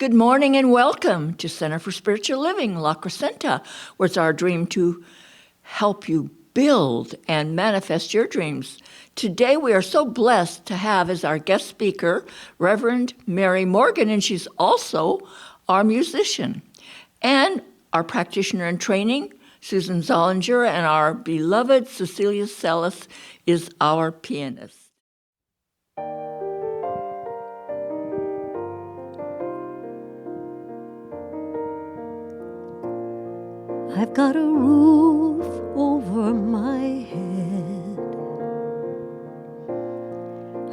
Good morning and welcome to Center for Spiritual Living, La Crescenta, where it's our dream to help you build and manifest your dreams. Today we are so blessed to have as our guest speaker, Reverend Mary Morgan, and she's also our musician. And our practitioner in training, Susan Zollinger, and our beloved Cecilia Sellis is our pianist. I've got a roof over my head.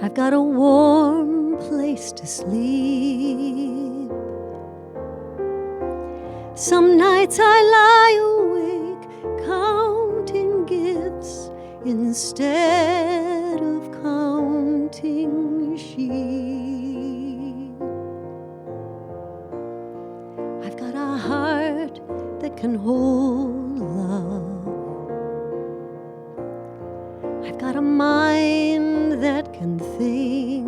I've got a warm place to sleep. Some nights I lie awake counting gifts instead of counting sheep. I've got a heart that can hold love. I've got a mind that can think.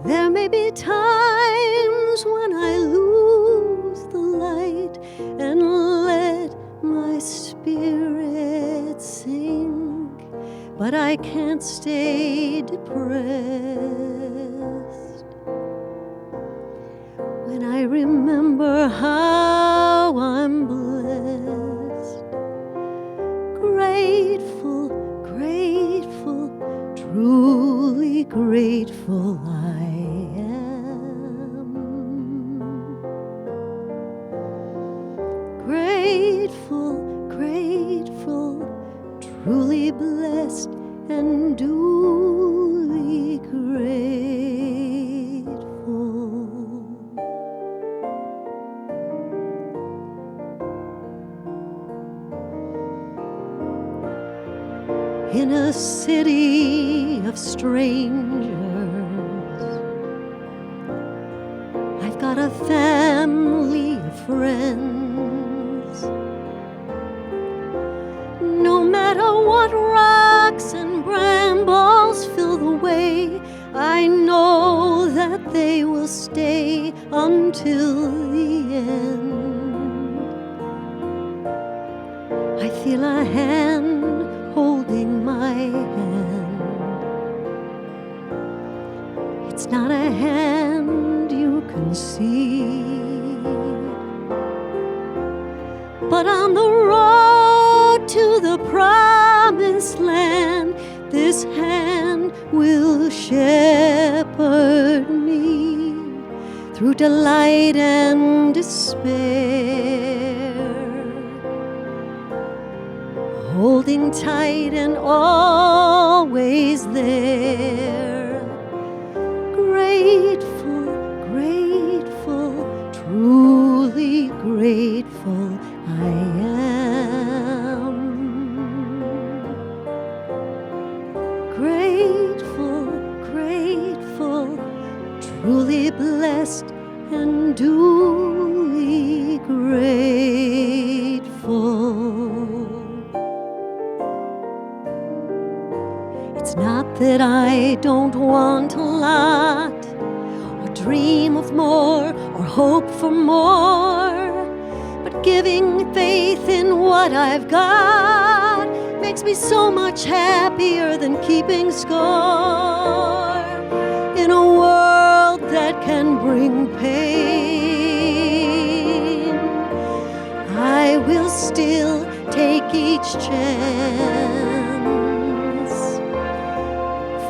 There may be times when I lose the light and let my spirit sink, but I can't stay depressed when I remember how I'm blessed. Grateful, grateful, truly grateful I am. Grateful, grateful, truly blessed and duly grateful. In a city of strangers, I've got a family of friends. No matter what rocks and brambles fill the way, I know that they will stay until the end. I feel a hand holding my hand. It's not a hand you can see, but on the road to the promised land, this hand will shepherd me through delight and despair, holding tight and always there. Grateful, grateful, truly grateful I am. Grateful, grateful, truly blessed and duly grateful. It's not that I don't want a lot, or dream of more, or hope for more, but giving faith in what I've got makes me so much happier than keeping score. In a world that can bring pain, I will still take each chance,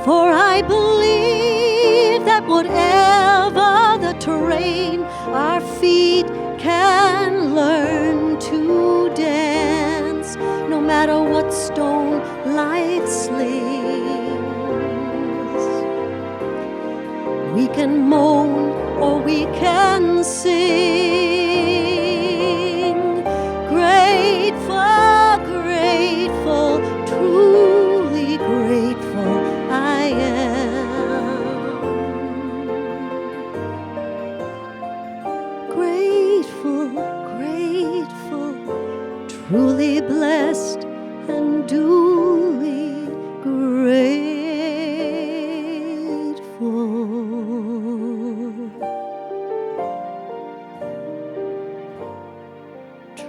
for I believe that whatever the terrain, our feet can learn to dance, no matter what stone life slings. We can moan or we can sing. Grateful, grateful, truly grateful I am. Grateful, grateful, truly blessed and duly grateful.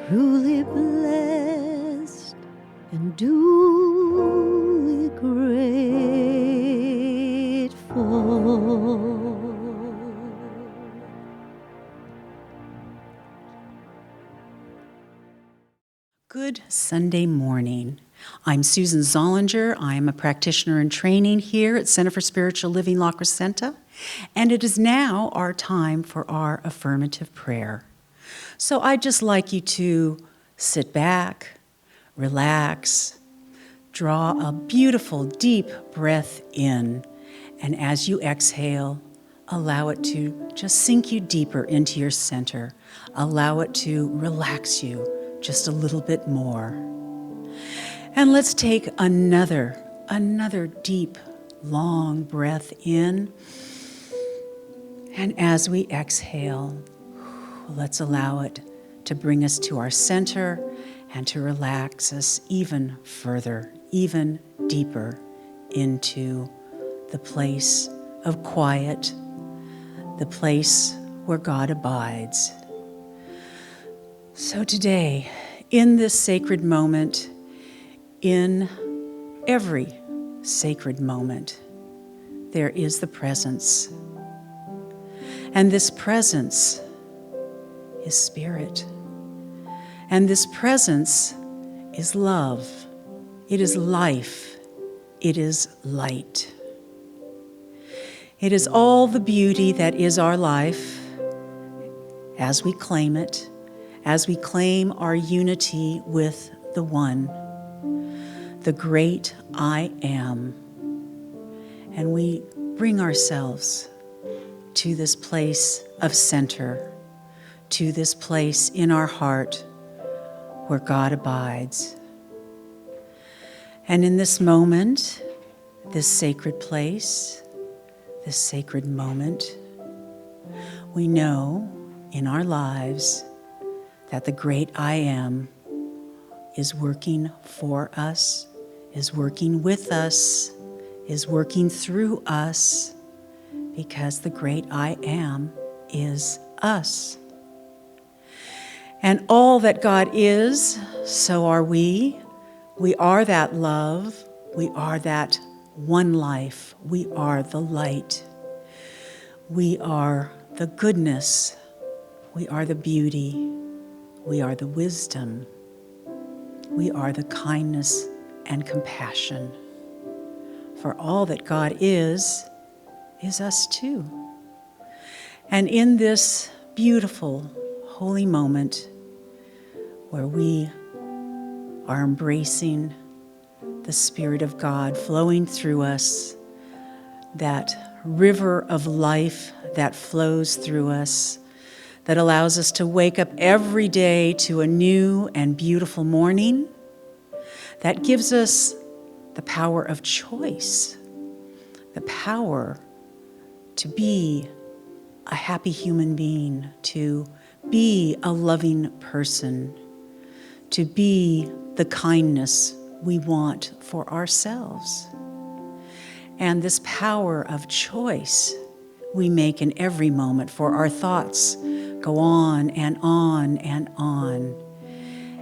truly blessed and duly grateful. Good Sunday morning. I'm Susan Zollinger. I am a practitioner in training here at Center for Spiritual Living, La Crescenta, and it is now our time for our affirmative prayer. So I'd just like you to sit back, relax, draw a beautiful deep breath in, and as you exhale, allow it to just sink you deeper into your center. Allow it to relax you just a little bit more. And let's take another deep, long breath in. And as we exhale, let's allow it to bring us to our center and to relax us even further, even deeper into the place of quiet, the place where God abides. So today, in this sacred moment, in every sacred moment, there is the presence. And this presence is spirit. And this presence is love. It is life. It is light. It is all the beauty that is our life as we claim it, as we claim our unity with the One, the great I Am. And we bring ourselves to this place of center, to this place in our heart where God abides. And in this moment, this sacred place, this sacred moment, we know in our lives that the great I Am is working for us, is working with us, is working through us, because the great I Am is us. And all that God is, so are we. We are that love. We are that one life. We are the light. We are the goodness. We are the beauty. We are the wisdom. We are the kindness and compassion. For all that God is us too. And in this beautiful, holy moment where we are embracing the Spirit of God flowing through us, that river of life that flows through us, that allows us to wake up every day to a new and beautiful morning, that gives us the power of choice, the power to be a happy human being, to be a loving person, to be the kindness we want for ourselves. And this power of choice we make in every moment, for our thoughts go on and on and on.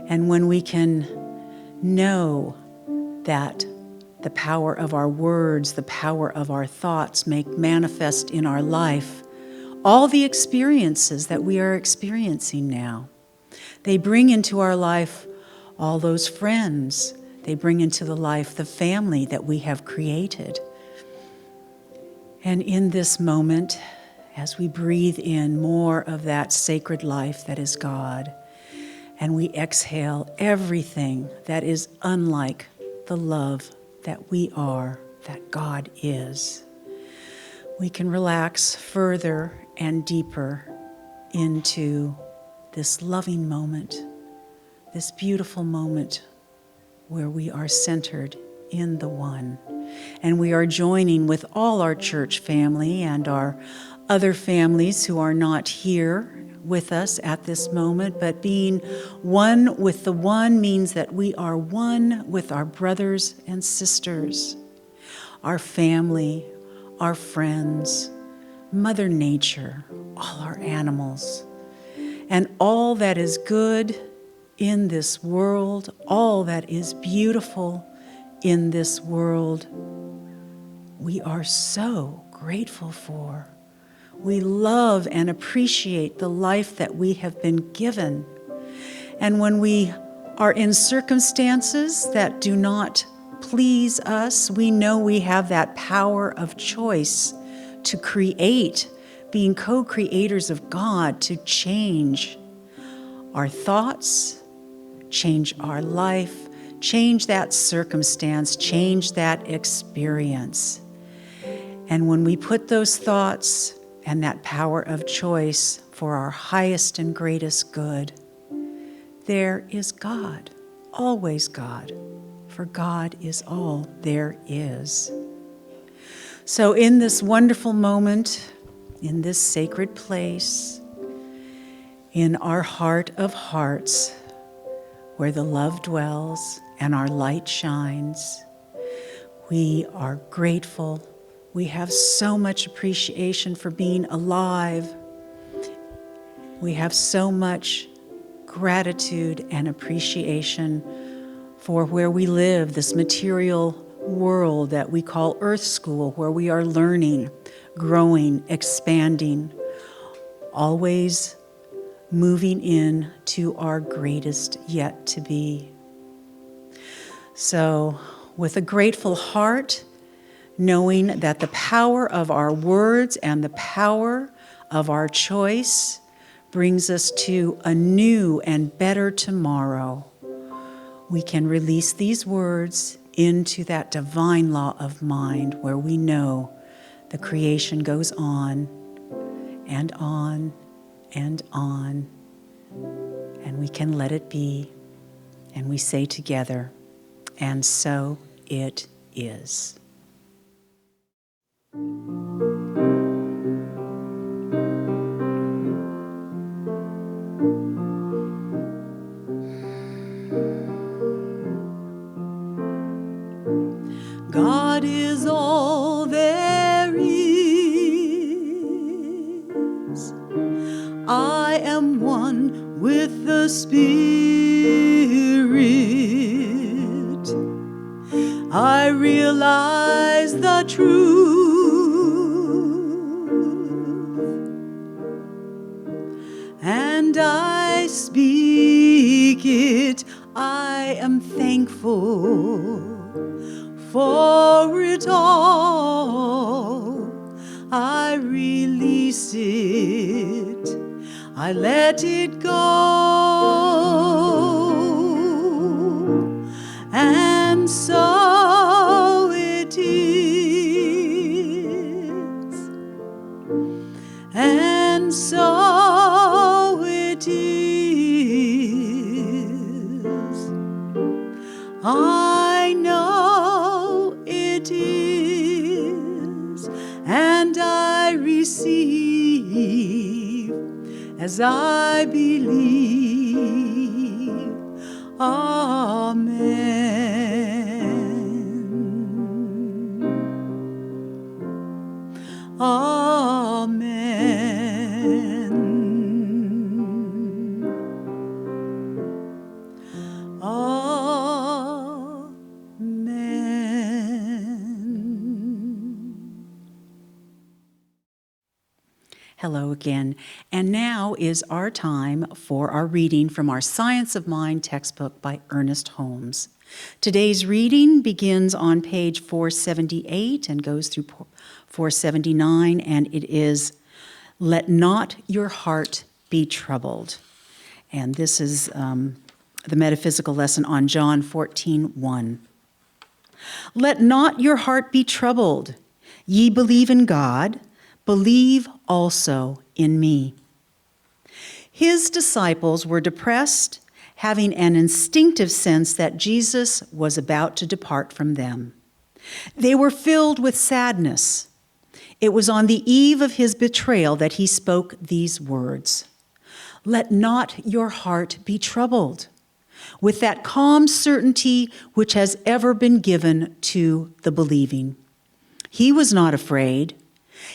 And when we can know that the power of our words, the power of our thoughts make manifest in our life all the experiences that we are experiencing now. They bring into our life all those friends. They bring into the life the family that we have created. And in this moment, as we breathe in more of that sacred life that is God, and we exhale everything that is unlike the love that we are, that God is, we can relax further and deeper into this loving moment, this beautiful moment where we are centered in the One. And we are joining with all our church family and our other families who are not here with us at this moment, but being one with the One means that we are one with our brothers and sisters, our family, our friends, Mother Nature, all our animals, and all that is good in this world, all that is beautiful in this world, we are so grateful for. We love and appreciate the life that we have been given. And when we are in circumstances that do not please us, we know we have that power of choice to create, being co-creators of God, to change our thoughts, change our life, change that circumstance, change that experience. And when we put those thoughts and that power of choice for our highest and greatest good, there is God, always God, for God is all there is. So in this wonderful moment, in this sacred place, in our heart of hearts, where the love dwells and our light shines, we are grateful. We have so much appreciation for being alive. We have so much gratitude and appreciation for where we live, this material world that we call Earth School, where we are learning, growing, expanding, always moving in to our greatest yet to be. So, with a grateful heart, knowing that the power of our words and the power of our choice brings us to a new and better tomorrow, we can release these words into that divine law of mind where we know the creation goes on and on and on, and we can let it be, and we say together, and so it is. God is all there is. I am one with the Spirit. I realize the truth, and I speak it. I am thankful for it all. I release it. I let it go. And so it is. And so it is. I know it is, and I receive as I believe. Amen. Amen. Hello again, and now is our time for our reading from our Science of Mind textbook by Ernest Holmes. Today's reading begins on page 478 and goes through 479, and it is, "Let not your heart be troubled." And this is the metaphysical lesson on John 14:1. "Let not your heart be troubled. Ye believe in God, believe also in me." His disciples were depressed, having an instinctive sense that Jesus was about to depart from them. They were filled with sadness. It was on the eve of his betrayal that he spoke these words, "Let not your heart be troubled," with that calm certainty which has ever been given to the believing. He was not afraid.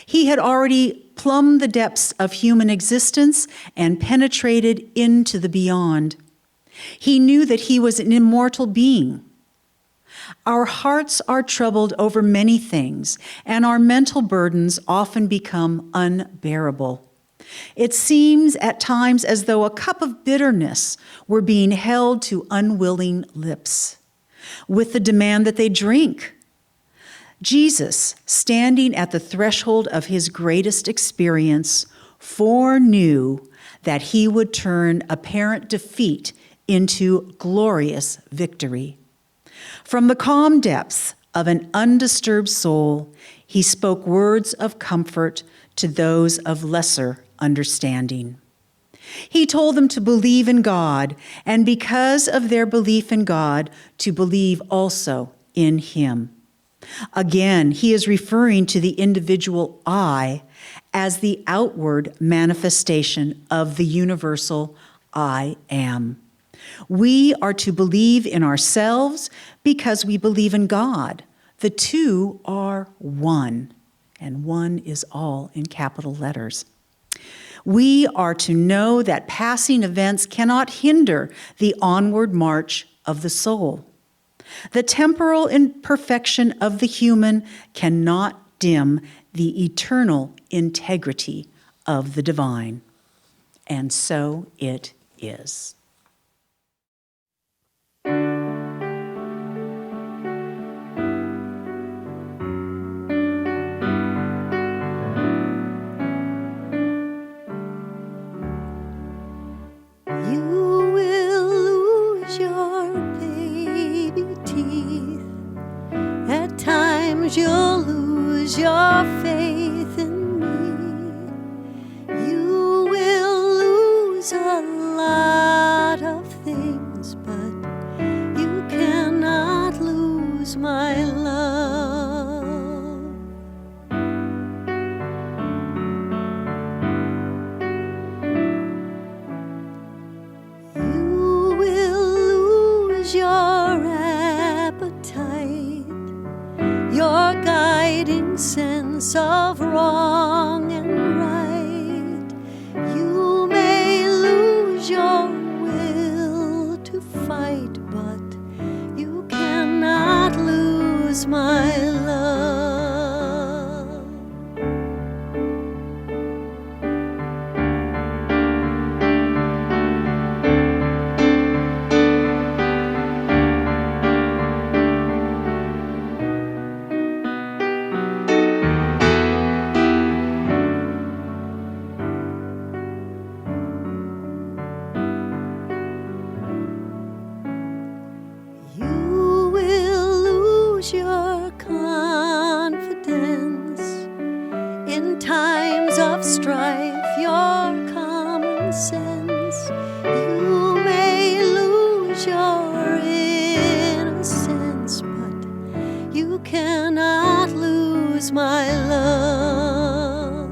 He had already plumbed the depths of human existence and penetrated into the beyond. He knew that he was an immortal being. Our hearts are troubled over many things, and our mental burdens often become unbearable. It seems at times as though a cup of bitterness were being held to unwilling lips, with the demand that they drink. Jesus, standing at the threshold of his greatest experience, foreknew that he would turn apparent defeat into glorious victory. From the calm depths of an undisturbed soul, he spoke words of comfort to those of lesser understanding. He told them to believe in God, and because of their belief in God, to believe also in him. Again, he is referring to the individual I as the outward manifestation of the universal I am. We are to believe in ourselves because we believe in God. The two are one, and one is all in capital letters. We are to know that passing events cannot hinder the onward march of the soul. The temporal imperfection of the human cannot dim the eternal integrity of the divine. And so it is. You will lose your baby teeth. At times you'll lose your faith in me. You will lose a lot of things, but you cannot lose my love. You will lose your appetite, your guiding sense of wrong and right. You may lose your will to fight, but you cannot lose my love. You will lose your confidence in times of strife, your common sense. You may lose your innocence, but you cannot lose my love.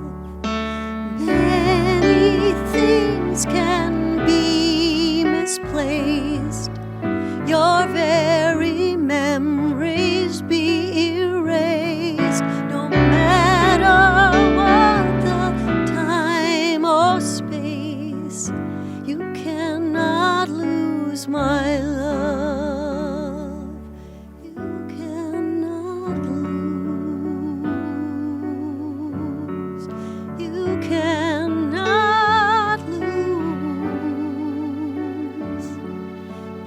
Many things can be misplaced, your very memories be erased. No matter what the time or space, you cannot lose my love. You cannot lose. You cannot lose.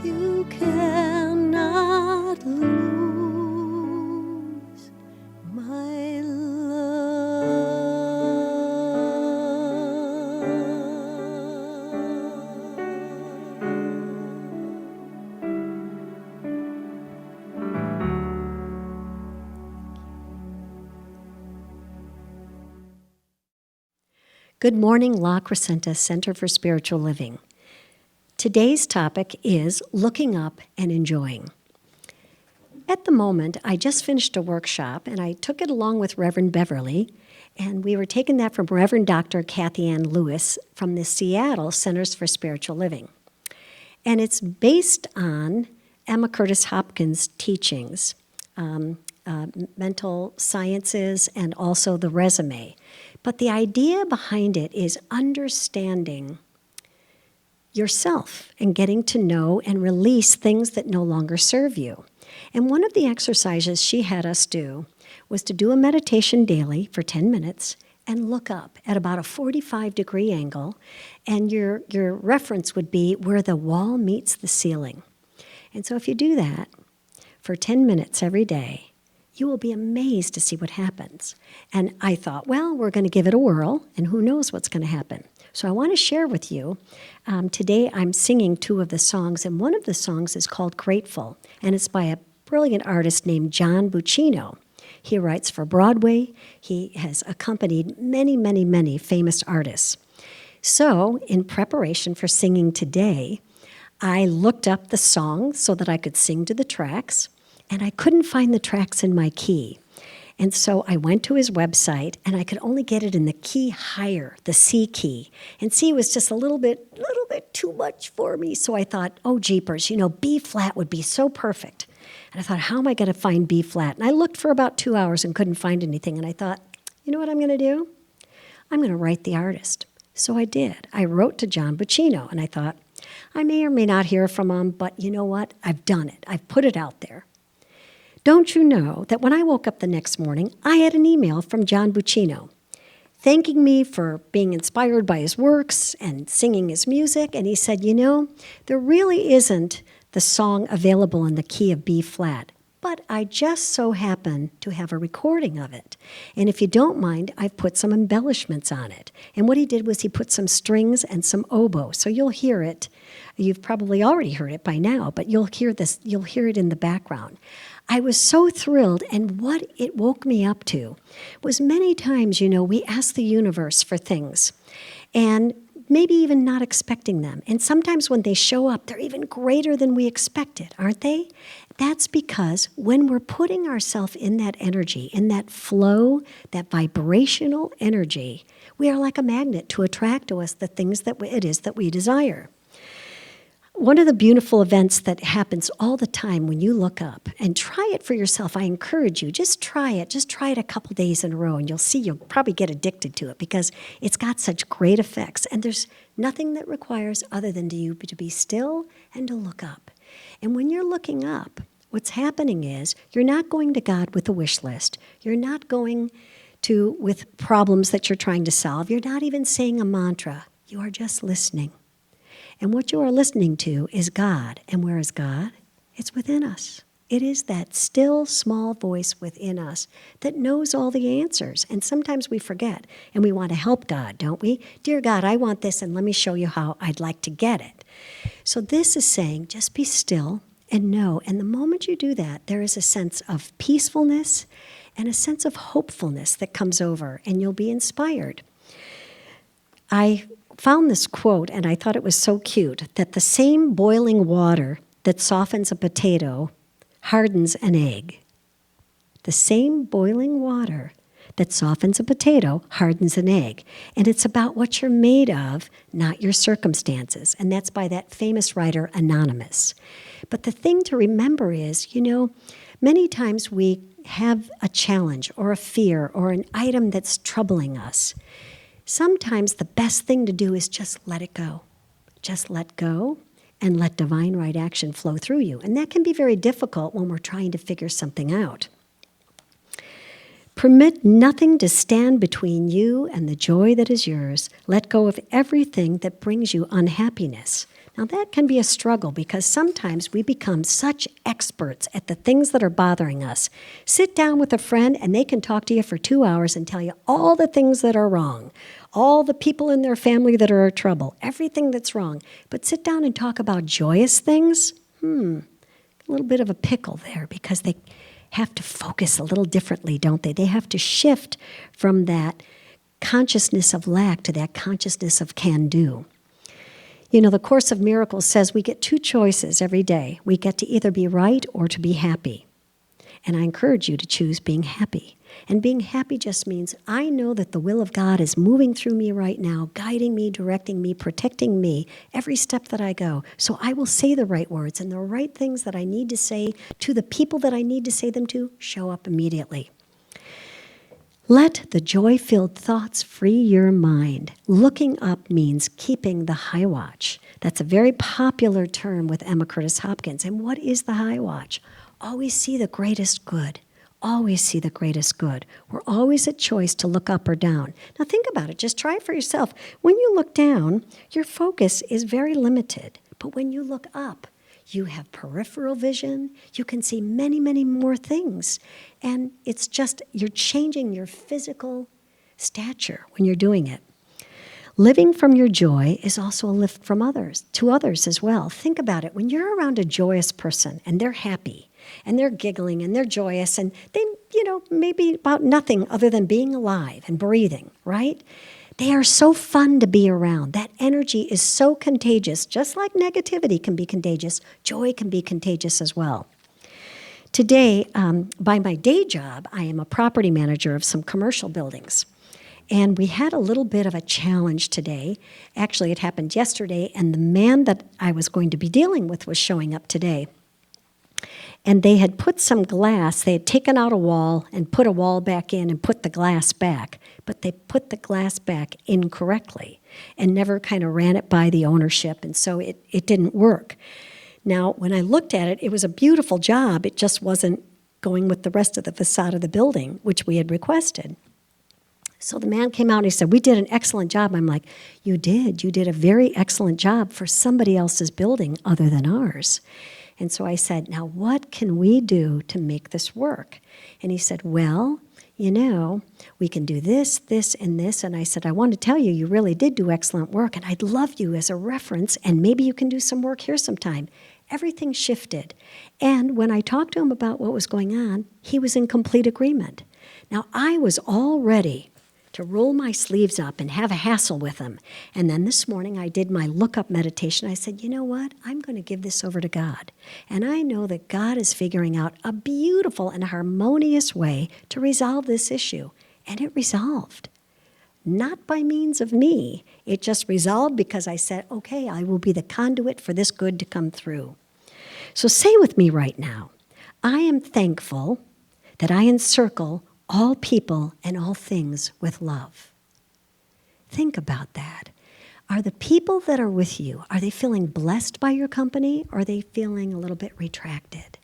You cannot lose my Good morning, La Crescenta Center for Spiritual Living. Today's topic is looking up and enjoying. At the moment, I just finished a workshop, and I took it along with Reverend Beverly, and we were taking that from Reverend Dr. Kathy Ann Lewis from the Seattle Centers for Spiritual Living. And it's based on Emma Curtis Hopkins' teachings, mental sciences, and also the resume. But the idea behind it is understanding yourself and getting to know and release things that no longer serve you. And one of the exercises she had us do was to do a meditation daily for 10 minutes and look up at about a 45-degree angle, and your reference would be where the wall meets the ceiling. And so if you do that for 10 minutes every day, you will be amazed to see what happens. And I thought, well, we're going to give it a whirl, and who knows what's going to happen. So I want to share with you, today I'm singing 2 of the songs, and one of the songs is called Grateful, and it's by a brilliant artist named John Buccino. He writes for Broadway. He has accompanied many, many, many famous artists. So in preparation for singing today, I looked up the song so that I could sing to the tracks, and I couldn't find the tracks in my key. And so I went to his website, and I could only get it in the key higher, the C key. And C was just a little bit too much for me. So I thought, oh, jeepers, B flat would be so perfect. And I thought, how am I going to find B flat? And I looked for about 2 hours and couldn't find anything. And I thought, you know what I'm going to do? I'm going to write the artist. So I did. I wrote to John Buccino, and I thought, I may or may not hear from him, but you know what? I've done it. I've put it out there. Don't you know that when I woke up the next morning, I had an email from John Buccino thanking me for being inspired by his works and singing his music. And he said, there really isn't the song available in the key of B flat, but I just so happen to have a recording of it. And if you don't mind, I've put some embellishments on it. And what he did was he put some strings and some oboe. So you'll hear it. You've probably already heard it by now, but you'll hear it in the background. I was so thrilled, and what it woke me up to was many times, we ask the universe for things, and maybe even not expecting them. And sometimes when they show up, they're even greater than we expected, aren't they? That's because when we're putting ourselves in that energy, in that flow, that vibrational energy, we are like a magnet to attract to us the things that it is that we desire. One of the beautiful events that happens all the time when you look up, and try it for yourself, I encourage you, just try it a couple days in a row, and you'll see you'll probably get addicted to it because it's got such great effects. And there's nothing that requires other than you to be still and to look up. And when you're looking up, what's happening is you're not going to God with a wish list. You're not going to with problems that you're trying to solve. You're not even saying a mantra. You are just listening. And what you are listening to is God. And where is God? It's within us. It is that still, small voice within us that knows all the answers. And sometimes we forget, and we want to help God, don't we? Dear God, I want this, and let me show you how I'd like to get it. So this is saying, just be still and know. And the moment you do that, there is a sense of peacefulness and a sense of hopefulness that comes over, and you'll be inspired. I found this quote, and I thought it was so cute, that the same boiling water that softens a potato hardens an egg. The same boiling water that softens a potato hardens an egg. And it's about what you're made of, not your circumstances. And that's by that famous writer, Anonymous. But the thing to remember is, many times we have a challenge or a fear or an item that's troubling us. Sometimes the best thing to do is just let it go. Just let go and let divine right action flow through you. And that can be very difficult when we're trying to figure something out. Permit nothing to stand between you and the joy that is yours. Let go of everything that brings you unhappiness. Now that can be a struggle because sometimes we become such experts at the things that are bothering us. Sit down with a friend and they can talk to you for 2 hours and tell you all the things that are wrong, all the people in their family that are in trouble, everything that's wrong. But sit down and talk about joyous things, a little bit of a pickle there because they have to focus a little differently, don't they? They have to shift from that consciousness of lack to that consciousness of can-do. The Course of Miracles says we get 2 choices every day. We get to either be right or to be happy. And I encourage you to choose being happy. And being happy just means I know that the will of God is moving through me right now, guiding me, directing me, protecting me every step that I go. So I will say the right words and the right things that I need to say to the people that I need to say them to show up immediately. Let the joy-filled thoughts free your mind. Looking up means keeping the high watch. That's a very popular term with Emma Curtis Hopkins. And what is the high watch? Always see the greatest good. Always see the greatest good. We're always at choice to look up or down. Now think about it. Just try it for yourself. When you look down, your focus is very limited. But when you look up, you have peripheral vision. You can see many, many more things. And it's just, you're changing your physical stature when you're doing it. Living from your joy is also a lift from others, to others as well. Think about it. When you're around a joyous person and they're happy and they're giggling and they're joyous and they, maybe about nothing other than being alive and breathing, right? They are so fun to be around. That energy is so contagious. Just like negativity can be contagious, joy can be contagious as well. Today, by my day job, I am a property manager of some commercial buildings. And we had a little bit of a challenge today. Actually, it happened yesterday, and the man that I was going to be dealing with was showing up today. And they had put some glass, they had taken out a wall and put a wall back in and put the glass back. But they put the glass back incorrectly and never kind of ran it by the ownership, and so it didn't work. Now, when I looked at it, it was a beautiful job. It just wasn't going with the rest of the facade of the building, which we had requested. So the man came out and he said, "We did an excellent job." I'm like, You did a very excellent job for somebody else's building other than ours. And so I said, "Now what can we do to make this work?" And he said, "Well, we can do this, this, and this." And I said, "I want to tell you, you really did do excellent work, and I'd love you as a reference, and maybe you can do some work here sometime." Everything shifted. And when I talked to him about what was going on, he was in complete agreement. Now, I was all ready to roll my sleeves up and have a hassle with him. And then this morning I did my look-up meditation. I said, "You know what? I'm going to give this over to God. And I know that God is figuring out a beautiful and harmonious way to resolve this issue." And it resolved. Not by means of me. It just resolved because I said, okay, I will be the conduit for this good to come through. So say with me right now, I am thankful that I encircle all people and all things with love. Think about that. Are the people that are with you, are they feeling blessed by your company, or are they feeling a little bit retracted?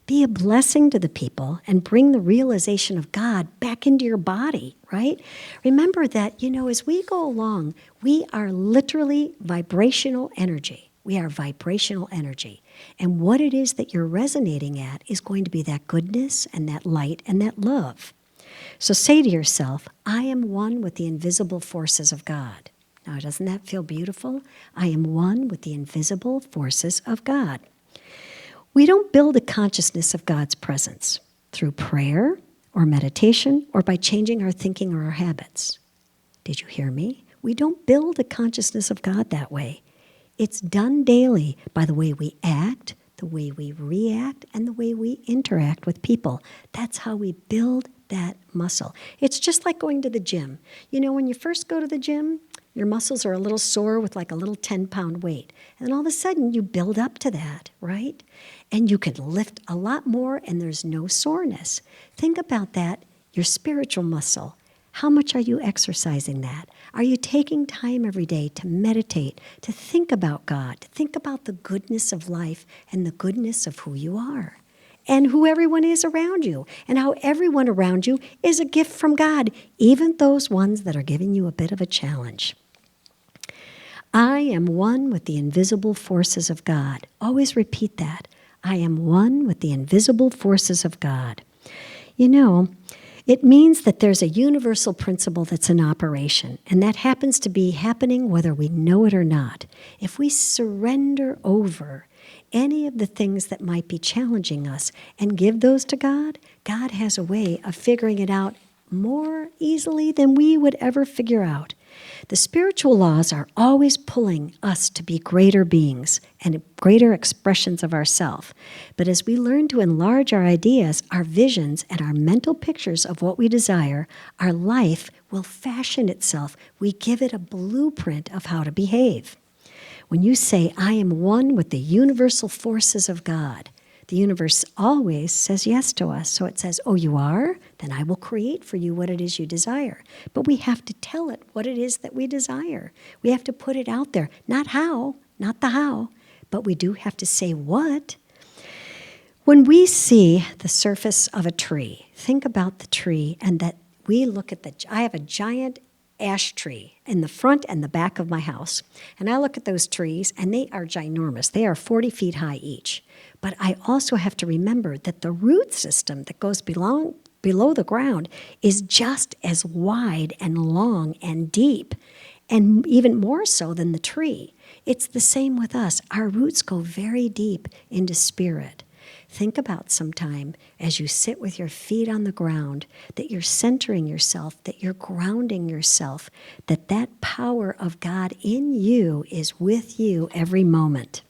Be a blessing to the people and bring the realization of God back into your body, right? Remember that, as we go along, we are literally vibrational energy. We are vibrational energy. And what it is that you're resonating at is going to be that goodness and that light and that love. So say to yourself, I am one with the invisible forces of God. Now, doesn't that feel beautiful? I am one with the invisible forces of God. We don't build a consciousness of God's presence through prayer or meditation or by changing our thinking or our habits. Did you hear me? We don't build a consciousness of God that way. It's done daily by the way we act, the way we react, and the way we interact with people. That's how we build that muscle. It's just like going to the gym. When you first go to the gym, your muscles are a little sore with like a little 10-pound weight. And all of a sudden, you build up to that, right? And you can lift a lot more, and there's no soreness. Think about that, your spiritual muscle. How much are you exercising that? Are you taking time every day to meditate, to think about God, to think about the goodness of life and the goodness of who you are and who everyone is around you and how everyone around you is a gift from God, even those ones that are giving you a bit of a challenge? I am one with the invisible forces of God. Always repeat that. I am one with the invisible forces of God. It means that there's a universal principle that's in operation, and that happens to be happening whether we know it or not. If we surrender over any of the things that might be challenging us and give those to God, God has a way of figuring it out more easily than we would ever figure out. The spiritual laws are always pulling us to be greater beings and greater expressions of ourself. But as we learn to enlarge our ideas, our visions, and our mental pictures of what we desire, our life will fashion itself. We give it a blueprint of how to behave. When you say, I am one with the universal forces of God, the universe always says yes to us. So it says, oh, you are? Then I will create for you what it is you desire. But we have to tell it what it is that we desire. We have to put it out there. Not how, not the how, but we do have to say what. When we see the surface of a tree, think about the tree and that we look at I have a giant ash tree in the front and the back of my house. And I look at those trees and they are ginormous. They are 40 feet high each. But I also have to remember that the root system that goes below the ground is just as wide and long and deep, and even more so than the tree. It's the same with us. Our roots go very deep into spirit. Think about sometime as you sit with your feet on the ground that you're centering yourself, that you're grounding yourself, that power of God in you is with you every moment.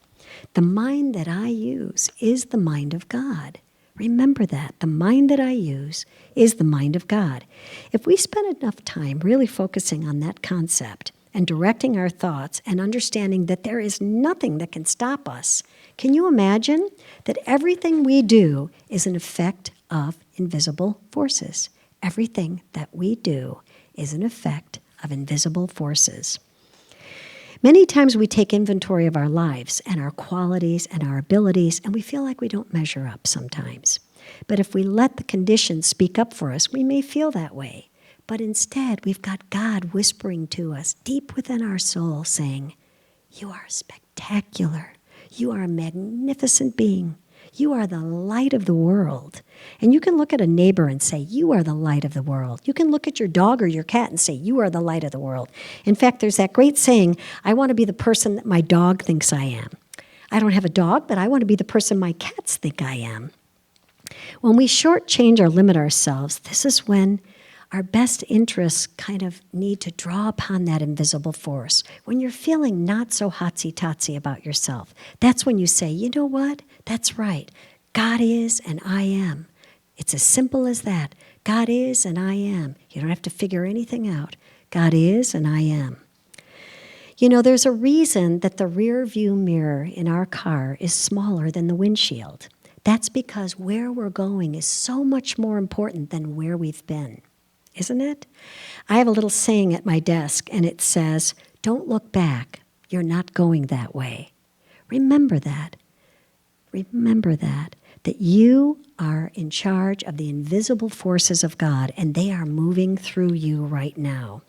The mind that I use is the mind of God. Remember that. The mind that I use is the mind of God. If we spend enough time really focusing on that concept and directing our thoughts and understanding that there is nothing that can stop us, can you imagine that everything we do is an effect of invisible forces? Everything that we do is an effect of invisible forces. Many times we take inventory of our lives and our qualities and our abilities, and we feel like we don't measure up sometimes. But if we let the conditions speak up for us, we may feel that way. But instead, we've got God whispering to us deep within our soul saying, "You are spectacular. You are a magnificent being. You are the light of the world." And you can look at a neighbor and say, "You are the light of the world." You can look at your dog or your cat and say, "You are the light of the world." In fact, there's that great saying, "I want to be the person that my dog thinks I am." I don't have a dog, but I want to be the person my cats think I am. When we shortchange or limit ourselves, this is when our best interests kind of need to draw upon that invisible force. When you're feeling not so hotsy-totsy about yourself, that's when you say, "You know what? That's right. God is and I am." It's as simple as that. God is and I am. You don't have to figure anything out. God is and I am. You know, there's a reason that the rear view mirror in our car is smaller than the windshield. That's because where we're going is so much more important than where we've been. Isn't it? I have a little saying at my desk, and it says, "Don't look back. You're not going that way." Remember that. Remember that you are in charge of the invisible forces of God, and they are moving through you right now.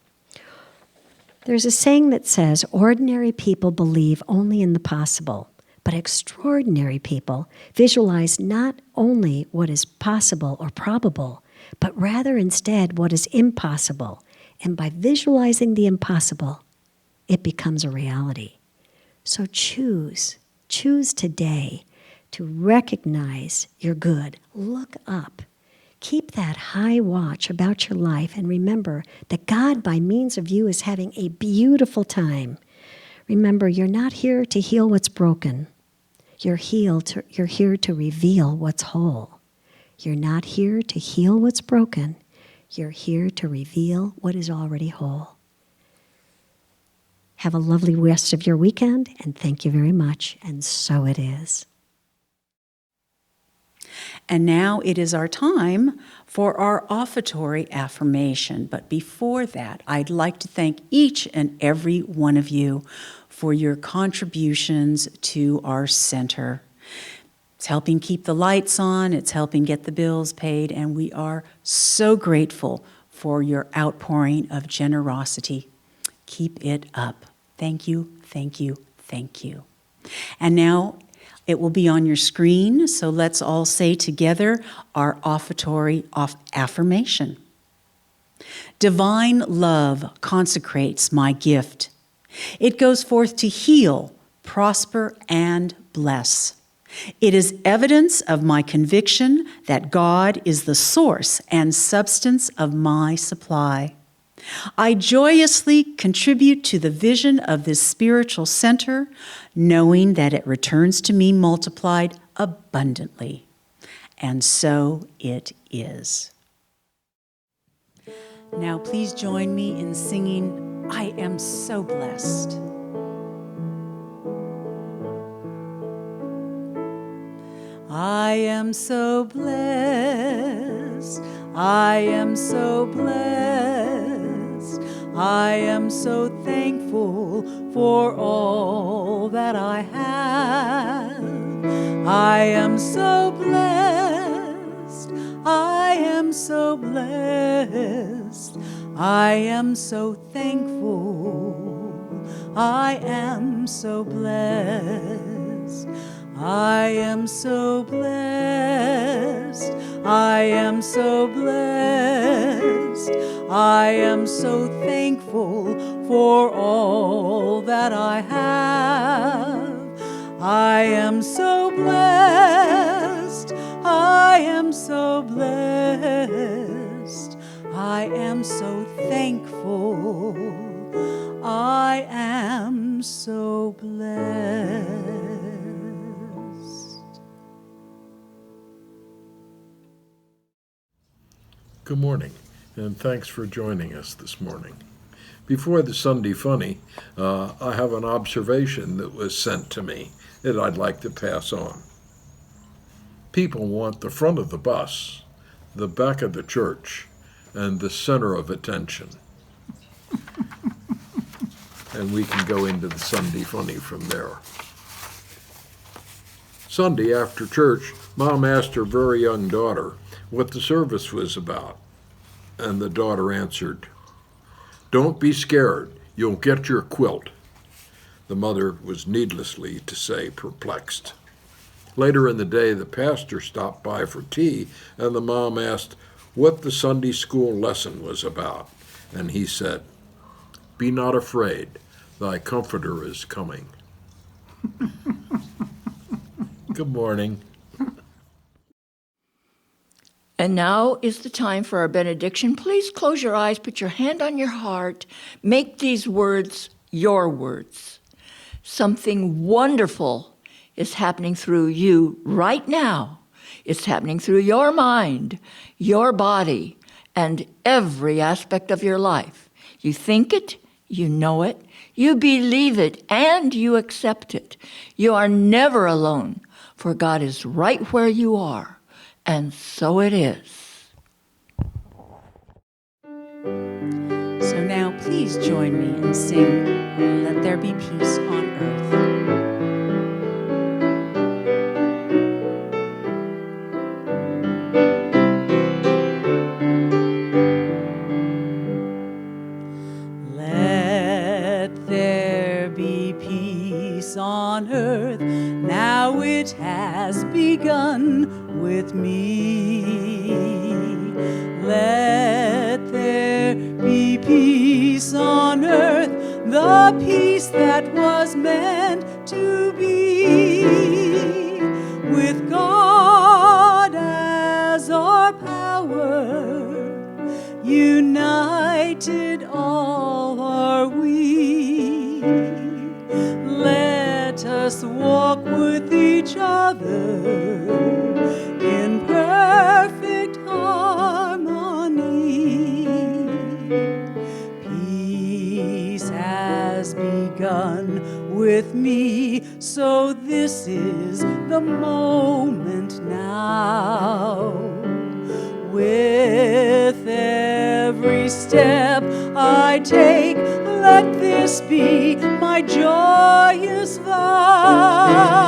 There's a saying that says, ordinary people believe only in the possible, but extraordinary people visualize not only what is possible or probable, but rather instead what is impossible. And by visualizing the impossible, it becomes a reality. So choose today to recognize your good. Look up. Keep that high watch about your life and remember that God, by means of you, is having a beautiful time. Remember, you're not here to heal what's broken. You're here to reveal what's whole. You're not here to heal what's broken. You're here to reveal what is already whole. Have a lovely rest of your weekend, and thank you very much, and so it is. And now it is our time for our offertory affirmation. But before that, I'd like to thank each and every one of you for your contributions to our center. It's helping keep the lights on, it's helping get the bills paid, and we are so grateful for your outpouring of generosity. Keep it up. Thank you, thank you, thank you. And now it will be on your screen, so let's all say together our offertory affirmation. Divine love consecrates my gift. It goes forth to heal, prosper, and bless. It is evidence of my conviction that God is the source and substance of my supply. I joyously contribute to the vision of this spiritual center, knowing that it returns to me multiplied abundantly. And so it is. Now please join me in singing, "I Am So Blessed." I am so blessed, I am so blessed, I am so thankful thankful for all that I have. I am so blessed. I am so blessed. I am so thankful. I am so blessed. I am so blessed. I am so blessed. I am so thankful for all that I have. I am so blessed. I am so blessed. I am so thankful. I am so blessed. Good morning, and thanks for joining us this morning. Before the Sunday Funny, I have an observation that was sent to me that I'd like to pass on. People want the front of the bus, the back of the church, and the center of attention. And we can go into the Sunday Funny from there. Sunday after church, Mom asked her very young daughter what the service was about. And the daughter answered, "Don't be scared, you'll get your quilt." The mother was needlessly to say perplexed. Later in the day, the pastor stopped by for tea, and the mom asked what the Sunday school lesson was about. And he said, "Be not afraid, thy comforter is coming." Good morning. And now is the time for our benediction. Please close your eyes, put your hand on your heart, make these words your words. Something wonderful is happening through you right now. It's happening through your mind, your body, and every aspect of your life. You think it, you know it, you believe it, and you accept it. You are never alone, for God is right where you are. And so it is. So now please join me and sing Let There Be Peace on Earth. Let there be peace on earth, now it has begun with me. Let there be peace on earth, the peace that was meant to be. With God as our power, united all are we. Let us walk with each other in perfect harmony. Peace has begun with me, so this is the moment now. With every step I take, let this be my joyous vow.